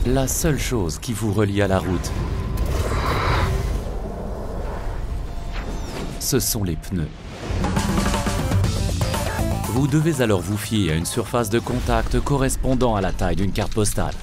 la seule chose qui vous relie à la route, ce sont les pneus. Vous devez alors vous fier à une surface de contact correspondant à la taille d'une carte postale.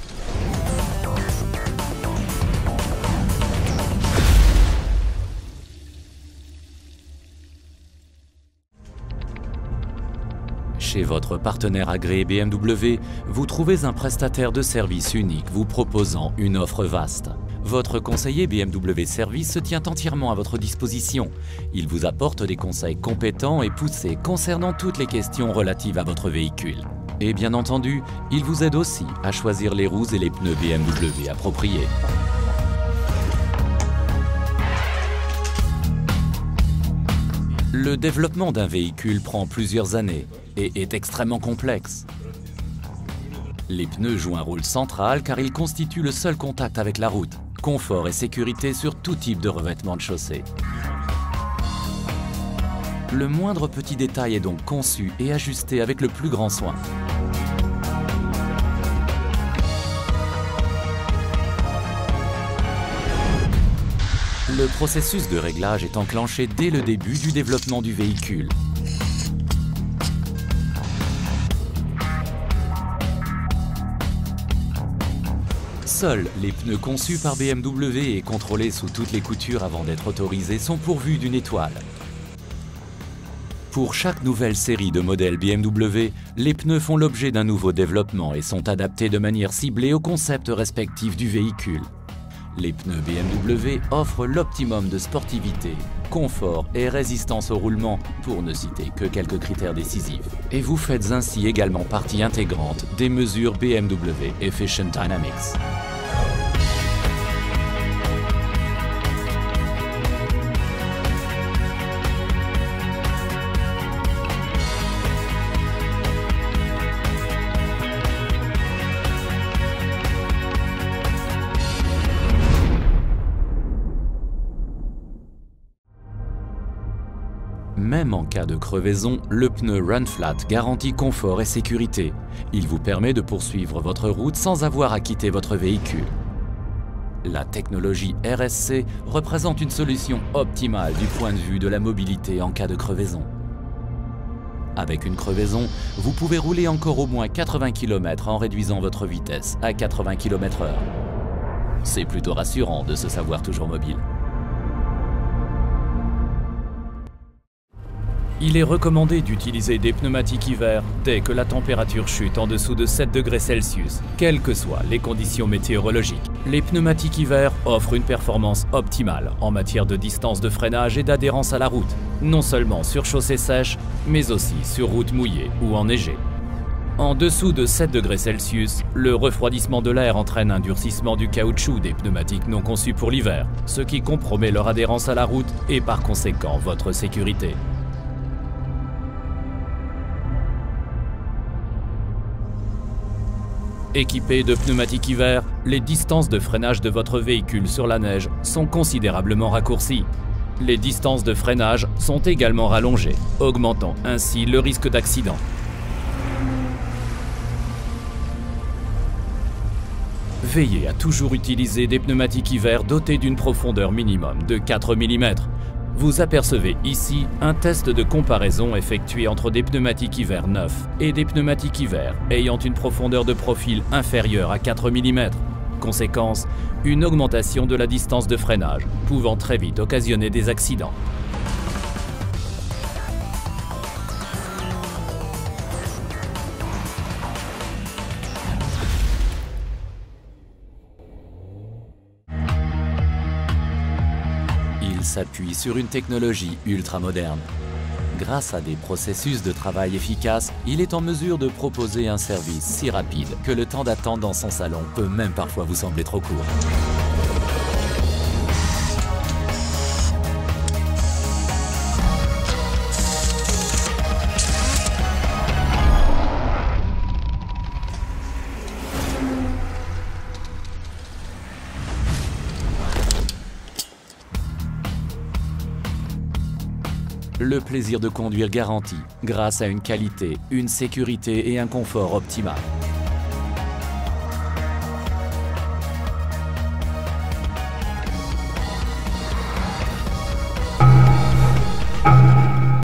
Chez votre partenaire agréé BMW, vous trouvez un prestataire de service unique vous proposant une offre vaste. Votre conseiller BMW Service se tient entièrement à votre disposition. Il vous apporte des conseils compétents et poussés concernant toutes les questions relatives à votre véhicule. Et bien entendu, il vous aide aussi à choisir les roues et les pneus BMW appropriés. Le développement d'un véhicule prend plusieurs années et est extrêmement complexe. Les pneus jouent un rôle central car ils constituent le seul contact avec la route, confort et sécurité sur tout type de revêtement de chaussée. Le moindre petit détail est donc conçu et ajusté avec le plus grand soin. Le processus de réglage est enclenché dès le début du développement du véhicule. Seuls les pneus conçus par BMW et contrôlés sous toutes les coutures avant d'être autorisés sont pourvus d'une étoile. Pour chaque nouvelle série de modèles BMW, les pneus font l'objet d'un nouveau développement et sont adaptés de manière ciblée aux concepts respectifs du véhicule. Les pneus BMW offrent l'optimum de sportivité, confort et résistance au roulement, pour ne citer que quelques critères décisifs. Et vous faites ainsi également partie intégrante des mesures BMW Efficient Dynamics. Même en cas de crevaison, le pneu Run Flat garantit confort et sécurité. Il vous permet de poursuivre votre route sans avoir à quitter votre véhicule. La technologie RSC représente une solution optimale du point de vue de la mobilité en cas de crevaison. Avec une crevaison, vous pouvez rouler encore au moins 80 km en réduisant votre vitesse à 80 km/h. C'est plutôt rassurant de se savoir toujours mobile. Il est recommandé d'utiliser des pneumatiques hiver dès que la température chute en dessous de 7 degrés Celsius, quelles que soient les conditions météorologiques. Les pneumatiques hiver offrent une performance optimale en matière de distance de freinage et d'adhérence à la route, non seulement sur chaussée sèche, mais aussi sur route mouillée ou enneigée. En dessous de 7 degrés Celsius, le refroidissement de l'air entraîne un durcissement du caoutchouc des pneumatiques non conçus pour l'hiver, ce qui compromet leur adhérence à la route et par conséquent votre sécurité. Équipés de pneumatiques hiver, les distances de freinage de votre véhicule sur la neige sont considérablement raccourcies. Les distances de freinage sont également rallongées, augmentant ainsi le risque d'accident. Veillez à toujours utiliser des pneumatiques hiver dotés d'une profondeur minimum de 4 mm. Vous apercevez ici un test de comparaison effectué entre des pneumatiques hiver neufs et des pneumatiques hiver ayant une profondeur de profil inférieure à 4 mm. Conséquence, une augmentation de la distance de freinage, pouvant très vite occasionner des accidents. Il s'appuie sur une technologie ultra-moderne. Grâce à des processus de travail efficaces, il est en mesure de proposer un service si rapide que le temps d'attente dans son salon peut même parfois vous sembler trop court. Le plaisir de conduire garanti, grâce à une qualité, une sécurité et un confort optimal.